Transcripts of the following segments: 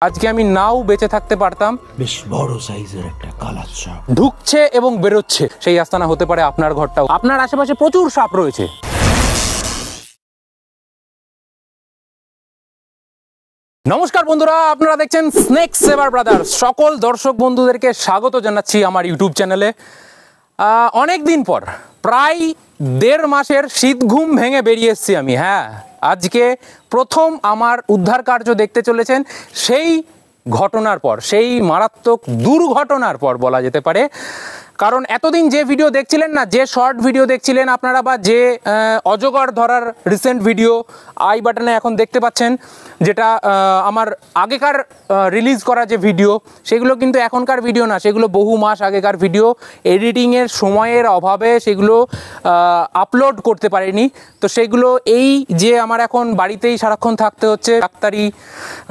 আজকে আমি নাও বেঁচে থাকতে পারতাম। বেশ বড় সাইজের একটা কালার সাপ ঢুকছে এবং বেরোচ্ছে, সেই আস্তানা হতে পারে আপনার ঘরটাও। আপনার আশেপাশে প্রচুর সাপ রয়েছে। নমস্কার বন্ধুরা, আপনারা দেখছেন স্নেক সেভার ব্রাদার্স। সকল দর্শক বন্ধুদেরকে স্বাগত জানাচ্ছি আমার ইউটিউব চ্যানেলে। অনেক দিন পর, প্রায় 1.5 মাসের শীত ঘুম ভেঙে বেরিয়ে এসেছি আমি। আজকে প্রথম আমার উদ্ধার কার্য দেখতে চলেছেন সেই ঘটনার পর, সেই মারাত্মক দুর্ঘটনার পর বলা যেতে পারে। কারণ এতদিন যে ভিডিও দেখছিলেন না, যে শর্ট ভিডিও দেখছিলেন আপনারা, বা যে অজগর ধরার রিসেন্ট ভিডিও আই বাটনে এখন দেখতে পাচ্ছেন, যেটা আমার আগেকার রিলিজ করা যে ভিডিও, সেগুলো কিন্তু এখনকার ভিডিও না, সেগুলো বহু মাস আগেকার ভিডিও। এডিটিংয়ের সময়ের অভাবে সেগুলো আপলোড করতে পারিনি। তো সেগুলো এই যে আমার এখন বাড়িতেই সারাক্ষণ থাকতে হচ্ছে, ডাক্তারি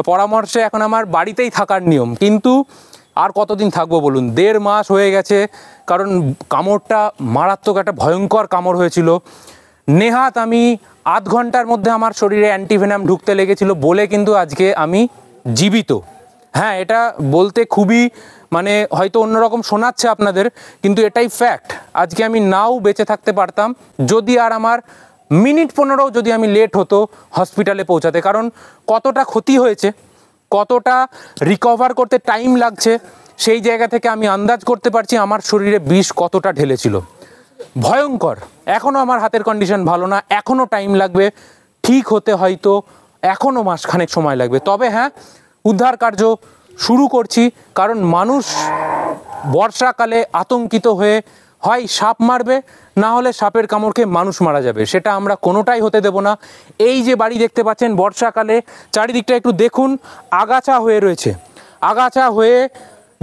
পরামর্শে এখন আমার বাড়িতেই থাকার নিয়ম। কিন্তু আর কতদিন থাকবো বলুন? 1.5 মাস হয়ে গেছে। কারণ কামড়টা মারাত্মক, একটা ভয়ঙ্কর কামড় হয়েছিল। নেহাত আমি আধ ঘন্টার মধ্যে আমার শরীরে অ্যান্টিভেনাম ঢুকতে লেগেছিল বলে কিন্তু আজকে আমি জীবিত। এটা বলতে খুবই হয়তো অন্যরকম শোনাচ্ছে আপনাদের, কিন্তু এটাই ফ্যাক্ট। আজকে আমি নাও বেঁচে থাকতে পারতাম যদি আর আমার মিনিট 15 যদি আমি লেট হতো হসপিটালে পৌঁছাতে। কারণ কতটা ক্ষতি হয়েছে, কতটা রিকভার করতে টাইম লাগছে, সেই জায়গা থেকে আমি আন্দাজ করতে পারছি আমার শরীরে বিষ কতটা ঢেলেছিল। ভয়ঙ্কর। এখনও আমার হাতের কন্ডিশন ভালো না, এখনও টাইম লাগবে ঠিক হতে, হয়তো এখনও মাসখানেক সময় লাগবে। তবে উদ্ধার কার্য শুরু করছি। কারণ মানুষ বর্ষাকালে আতঙ্কিত হয়ে হয় সাপ মারবে, না হলে সাপের কামড় খেয়ে মানুষ মারা যাবে। সেটা আমরা কোনোটাই হতে দেব না। এই যে বাড়ি দেখতে পাচ্ছেন, বর্ষাকালে চারিদিকটা একটু দেখুন, আগাছা হয়ে রয়েছে, আগাছা হয়ে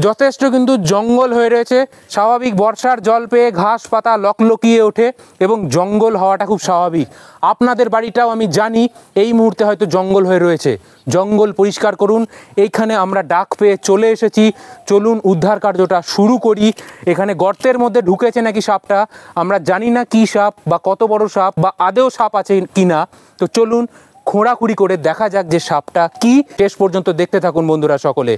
যথেষ্ট কিন্তু জঙ্গল হয়ে রয়েছে। স্বাভাবিক, বর্ষার জল পেয়ে ঘাস পাতা লকলকিয়ে ওঠে এবং জঙ্গল হওয়াটা খুব স্বাভাবিক। আপনাদের বাড়িটাও আমি জানি এই মুহূর্তে হয়তো জঙ্গল হয়ে রয়েছে। জঙ্গল পরিষ্কার করুন। এইখানে আমরা ডাক পেয়ে চলে এসেছি। চলুন উদ্ধার কার্যটা শুরু করি। এখানে গর্তের মধ্যে ঢুকেছে নাকি সাপটা, আমরা জানি না কি সাপ বা কত বড় সাপ বা আদেও সাপ আছে কিনা। তো চলুন খোঁড়াখুড়ি করে দেখা যাক যে সাপটা কি। শেষ পর্যন্ত দেখতে থাকুন বন্ধুরা সকলে।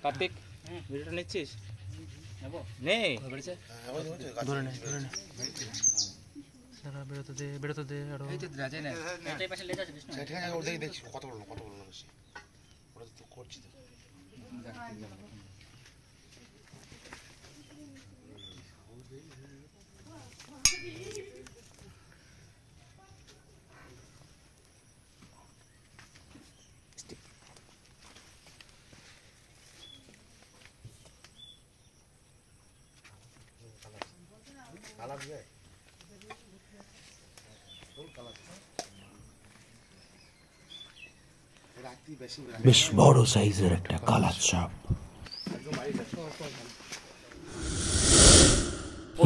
কার্তিক, ভিডিওটা নিচ্ছিস? নে ধরে নে, বেরোতে দে আরো। দেখছি কত বড় করছি তো। বেশ বড় সাইজের একটা কালার সাপ।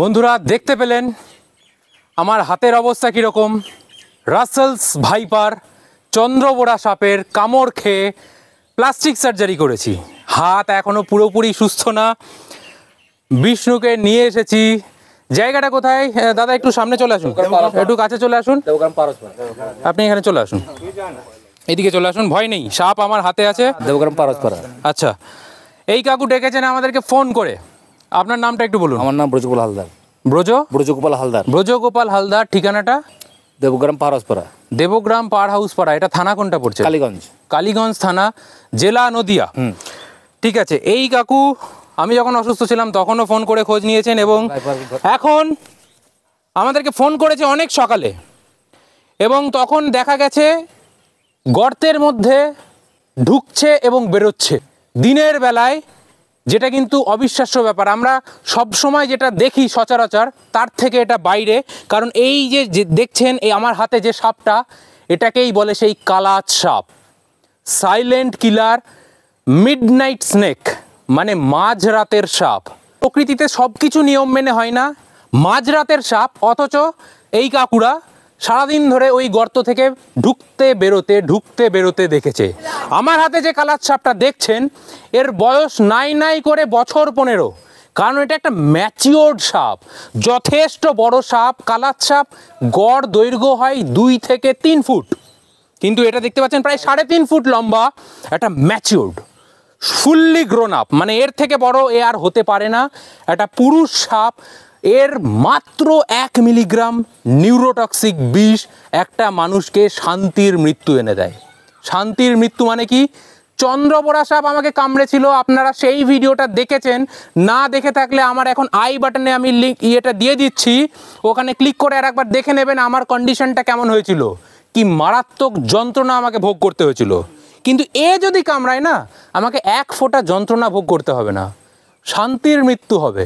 বন্ধুরা দেখতে পেলেন আমার হাতের অবস্থা কীরকম। রাসেলস ভাইপার চন্দ্রবোড়া সাপের কামড় খেয়ে প্লাস্টিক সার্জারি করেছি। হাত এখনও পুরোপুরি সুস্থ না। বিষ্ণুকে নিয়ে এসেছি। জায়গাটা কোথায় দাদা? একটু সামনে চলে আসুন, একটু কাছে চলে আসুন। আপনি এখানে চলে আসুন, এদিকে চলে আসুন, ভয় নেই, সাপ আমার হাতে আছে। দেবগ্রাম পারস্পরা। আচ্ছা, এই কাকু ডেকেছেন আমাদেরকে ফোন করে। আপনার নামটা একটু বলুন। আমার নাম ব্রজগোপাল হালদার। ব্রজগোপাল হালদার। ব্রজগোপাল হালদার। ঠিকানাটা? দেবগ্রাম পারস্পরা। দেবগ্রাম পার হাউস পাড়া। এটা থানা কোনটা পড়ছে? কালীগঞ্জ। কালীগঞ্জ থানা, জেলা নদিয়া। ঠিক আছে। এই কাকু আমি যখন অসুস্থ ছিলাম তখনও ফোন করে খোঁজ নিয়েছেন এবং এখন আমাদেরকে ফোন করেছে অনেক সকালে, এবং তখন দেখা গেছে গর্তের মধ্যে ঢুকছে এবং বেরোচ্ছে দিনের বেলায়, যেটা কিন্তু অবিশ্বাস্য ব্যাপার। আমরা সব সময় যেটা দেখি সচরাচর, তার থেকে এটা বাইরে। কারণ এই যে দেখছেন এই আমার হাতে যে সাপটা, এটাকেই বলে সেই কালাচ সাপ, সাইলেন্ট কিলার, মিডনাইট স্নেক, মানে মাঝরাতের সাপ। প্রকৃতিতে সব কিছু নিয়ম মেনে হয় না। মাঝরাতের সাপ, অথচ এই কাকুরা সারাদিন ধরে ওই গর্ত থেকে ঢুকতে বেরোতে দেখেছে। আমার হাতে যে কালার সাপটা দেখছেন এর বয়স নাই করে বছর 15, কারণ এটা একটা ম্যাচিওর্ড সাপ, যথেষ্ট বড় সাপ। কালার সাপ গড় দৈর্ঘ্য হয় 2 থেকে 3 ফুট, কিন্তু এটা দেখতে পাচ্ছেন প্রায় 3.5 ফুট লম্বা, একটা ম্যাচিওর্ড ফুললি গ্রোন আপ, মানে এর থেকে বড় এ আর হতে পারে না। একটা পুরুষ সাপ, এর মাত্র 1 মিলিগ্রাম নিউরোটক্সিক বিষ একটা মানুষকে শান্তির মৃত্যু এনে দেয়। শান্তির মৃত্যু মানে কি? চন্দ্রবোরা সাপ আমাকে কামড়েছিল, আপনারা সেই ভিডিওটা দেখেছেন। না দেখে থাকলে আমার এখন আই বাটনে আমি লিঙ্ক দিয়ে দিচ্ছি, ওখানে ক্লিক করে আর একবার দেখে নেবেন আমার কন্ডিশনটা কেমন হয়েছিল, কি মারাত্মক যন্ত্রণা আমাকে ভোগ করতে হয়েছিল। কিন্তু এ যদি কামড়ায় না, আমাকে 1 ফোঁটা যন্ত্রণা ভোগ করতে হবে না, শান্তির মৃত্যু হবে।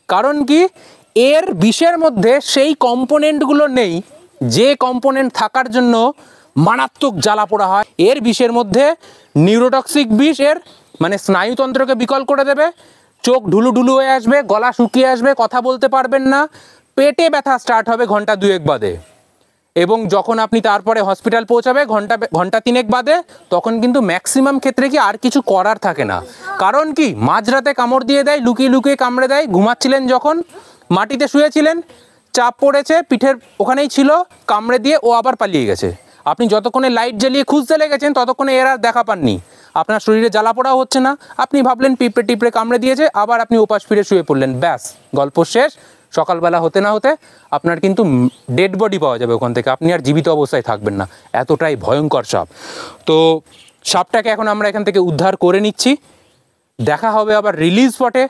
কারণ কি? এর বিষের মধ্যে সেই কম্পোনেন্টগুলো নেই যে কম্পোনেন্ট থাকার জন্য মারাত্মক জ্বালা পোড়া হয়। এর বিষের মধ্যে নিউরোটক্সিক বিষ, এর মানে স্নায়ুতন্ত্রকে বিকল করে দেবে, চোখ ঢুলু হয়ে আসবে, গলা শুকিয়ে আসবে, কথা বলতে পারবেন না, পেটে ব্যথা স্টার্ট হবে ঘন্টা 2-1 বাদে। এবং যখন আপনি তারপরে হসপিটাল পৌঁছাবে ঘন্টা 3 বাদে, তখন কিন্তু ম্যাক্সিমাম ক্ষেত্রে কি আর কিছু করার থাকে না। কারণ কি? মাঝরাতে কামড় দিয়ে দেয়, লুকিয়ে কামড়ে দেয়। ঘুমাচ্ছিলেন যখন, মাটিতে শুয়েছিলেন, চাপ পড়েছে, পিঠের ওখানেই ছিল, কামড়ে দিয়ে ও আবার পালিয়ে গেছে। আপনি যতক্ষণে লাইট জ্বালিয়ে খুঁজতে লেগেছেন ততক্ষণে এর আর দেখা পাননি। আপনার শরীরে জ্বালা পোড়াও হচ্ছে না, আপনি ভাবলেন টিপড়ে কামড়ে দিয়েছে, আবার আপনি ওপাশ ফিরে শুয়ে পড়লেন, ব্যাস গল্প শেষ। সকালবেলা হতে না হতে আপনার কিন্তু ডেড বডি পাওয়া যাবে ওখান থেকে, আপনি আর জীবিত অবস্থায় থাকবেন না, এতটাই ভয়ঙ্কর সাপ। তো সাপটাকে এখন আমরা এখান থেকে উদ্ধার করে নিচ্ছি, দেখা হবে আবার রিলিজ স্পটে।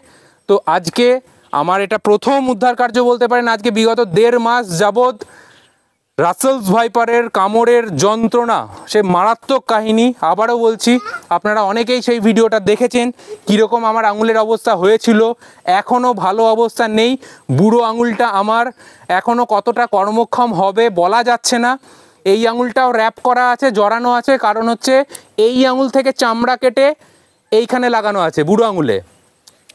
তো আজকে আমার এটা প্রথম উদ্ধার কার্য বলতে পারেন। আজকে বিগত 1.5 মাস যাবৎ রাসেলস ভাইপারের কামড়ের যন্ত্রণা, সে মারাত্মক কাহিনী। আবারও বলছি, আপনারা অনেকেই সেই ভিডিওটা দেখেছেন, কীরকম আমার আঙুলের অবস্থা হয়েছিল। এখনও ভালো অবস্থা নেই, বুড়ো আঙুলটা আমার এখনও কতটা কর্মক্ষম হবে বলা যাচ্ছে না। এই আঙুলটাও র্যাপ করা আছে, জড়ানো আছে, কারণ হচ্ছে এই আঙুল থেকে চামড়া কেটে এইখানে লাগানো আছে বুড়ো আঙুলে,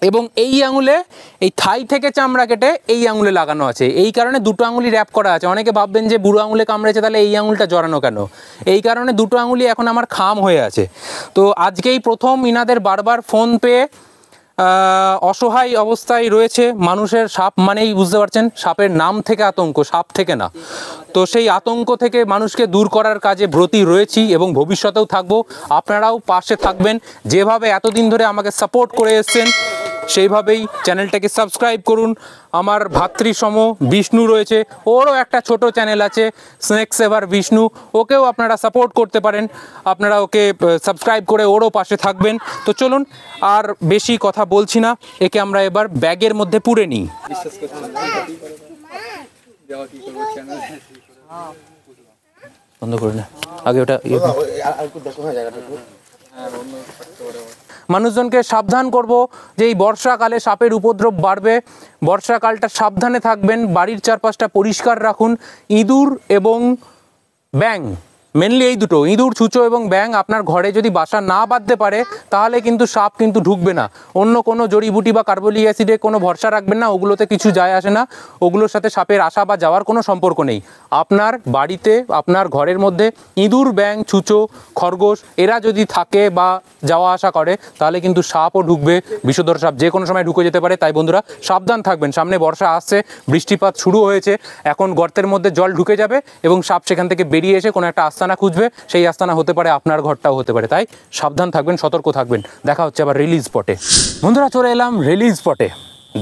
এবং এই আঙুলে এই থাই থেকে চামড়া কেটে এই আঙুলে লাগানো আছে। এই কারণে দুটো আঙুলি র্যাপ করা আছে। অনেকে ভাববেন যে বুড়ো আঙুলে কামড়েছে, তাহলে এই আঙুলটা জড়ানো কেন? এই কারণে দুটো আঙুলি এখন আমার খাম হয়ে আছে। তো আজকেই প্রথম ইনাদের বারবার ফোন পেয়ে অসহায় অবস্থায় রয়েছে মানুষের। সাপ মানেই বুঝতে পারছেন, সাপের নাম থেকে আতঙ্ক, সাপ থেকে না। তো সেই আতঙ্ক থেকে মানুষকে দূর করার কাজে ব্রতী রয়েছি এবং ভবিষ্যতেও থাকবো। আপনারাও পাশে থাকবেন, যেভাবে এতদিন ধরে আমাকে সাপোর্ট করে এসছেন সেইভাবেই চ্যানেলটাকে সাবস্ক্রাইব করুন। আমার ভাতৃসম বিষ্ণু রয়েছে, ওরও একটা ছোট চ্যানেল আছে স্নেক সেভার বিষ্ণু, ওকেও আপনারা সাপোর্ট করতে পারেন। আপনারা ওকে সাবস্ক্রাইব করে ওরও পাশে থাকবেন। তো চলুন, আর বেশি কথা বলছি না, একে আমরা এবার ব্যাগের মধ্যে পুরে নিই। বন্ধ করে না, আগে ওটা মানুষজনকে সাবধান করব যে এই বর্ষাকালে সাপের উপদ্রব বাড়বে। বর্ষাকালটা সাবধানে থাকবেন, বাড়ির চারপাশটা পরিষ্কার রাখুন। ইঁদুর এবং ব্যাঙ, মেনলি এই দুটো, ইঁদুর, ছুঁচো এবং ব্যাঙ আপনার ঘরে যদি বাসা না বাঁধতে পারে তাহলে কিন্তু সাপ কিন্তু ঢুকবে না। অন্য কোনো জড়িবুটি বা কার্বলিক অ্যাসিডে কোনো ভরসা রাখবেন না, ওগুলোতে কিছু যায় আসে না, ওগুলোর সাথে সাপের আসা বা যাওয়ার কোনো সম্পর্ক নেই। আপনার বাড়িতে, আপনার ঘরের মধ্যে ইঁদুর, ব্যাঙ, ছুঁচো, খরগোশ এরা যদি থাকে বা যাওয়া আসা করে তাহলে কিন্তু সাপও ঢুকবে। বিষধর সাপ যে কোনো সময় ঢুকে যেতে পারে। তাই বন্ধুরা সাবধান থাকবেন। সামনে বর্ষা আসছে, বৃষ্টিপাত শুরু হয়েছে, এখন গর্তের মধ্যে জল ঢুকে যাবে এবং সাপ সেখান থেকে বেরিয়ে এসে কোনো একটা আস্তানা খুঁজবে। সেই আস্তানা হতে পারে আপনার ঘরটাও হতে পারে। তাই সাবধান থাকবেন, সতর্ক থাকবেন। দেখা হচ্ছে আবার রিলিজ স্পটে। বন্ধুরা চলে এলাম রিলিজ স্পটে।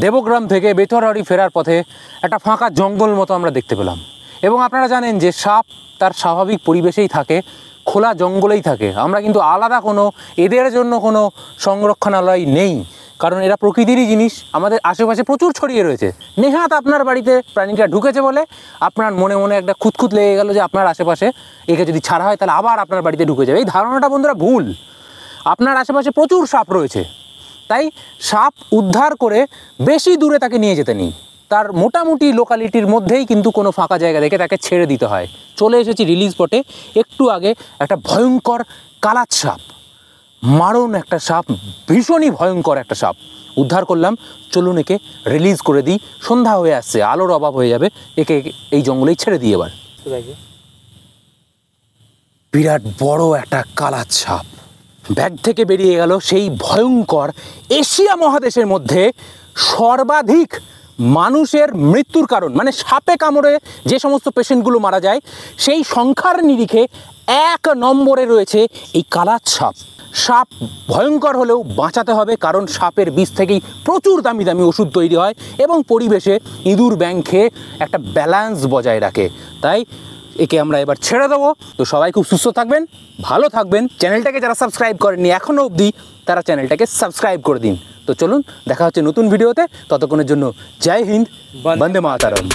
দেবগ্রাম থেকে বেথরহারি ফেরার পথে একটা ফাঁকা জঙ্গল মতো আমরা দেখতে পেলাম। এবং আপনারা জানেন যে সাপ তার স্বাভাবিক পরিবেশেই থাকে, খোলা জঙ্গলেই থাকে। আমরা কিন্তু আলাদা কোনো এদের জন্য কোনো সংরক্ষণালয় নেই, কারণ এরা প্রকৃতিরই জিনিস, আমাদের আশেপাশে প্রচুর ছড়িয়ে রয়েছে। নেহাত আপনার বাড়িতে প্রাণীটা ঢুকেছে বলে আপনার মনে মনে একটা খুঁতখুত লেগে গেল যে আপনার আশেপাশে একে যদি ছাড়া হয় তাহলে আবার আপনার বাড়িতে ঢুকে যাবে। এই ধারণাটা বন্ধুরা ভুল। আপনার আশেপাশে প্রচুর সাপ রয়েছে, তাই সাপ উদ্ধার করে বেশি দূরে তাকে নিয়ে যেতে নেই। তার মোটামুটি লোকালিটির মধ্যেই কিন্তু কোনো ফাঁকা জায়গা দেখে তাকে ছেড়ে দিতে হয়। চলে এসেছি রিলিজ স্পটে। একটু আগে একটা ভয়ঙ্কর কালাত সাপ, মারণ একটা সাপ, ভীষণই ভয়ঙ্কর একটা সাপ উদ্ধার করলাম। চলুন একে রিলিজ করে দিই। সন্ধ্যা হয়ে আসছে, আলোর অভাব হয়ে যাবে, একে এই জঙ্গলেই ছেড়ে দিই এবার। বিরাট বড় একটা কালাচ্ছাপ ব্যাগ থেকে বেরিয়ে গেল সেই ভয়ঙ্কর এশিয়া মহাদেশের মধ্যে সর্বাধিক মানুষের মৃত্যুর কারণ, মানে সাপে কামড়ে যে সমস্ত পেশেন্টগুলো মারা যায় সেই সংখ্যার নিরিখে 1 নম্বরে রয়েছে এই কালাচ্ছাপ। সাপ ভয়ঙ্কর হলেও বাঁচাতে হবে, কারণ সাপের বিষ থেকেই প্রচুর দামি দামি ওষুধ তৈরি হয় এবং পরিবেশে ইঁদুর ব্যাঙ খেয়ে একটা ব্যালেন্স বজায় রাখে। তাই একে আমরা এবার ছেড়ে দেবো। তো সবাই খুব সুস্থ থাকবেন, ভালো থাকবেন। চ্যানেলটাকে যারা সাবস্ক্রাইব করেননি এখনও অবধি তারা চ্যানেলটাকে সাবস্ক্রাইব করে দিন। তো চলুন দেখা হচ্ছে নতুন ভিডিওতে, ততক্ষণের জন্য জয় হিন্দ, বন্দে মাতরম।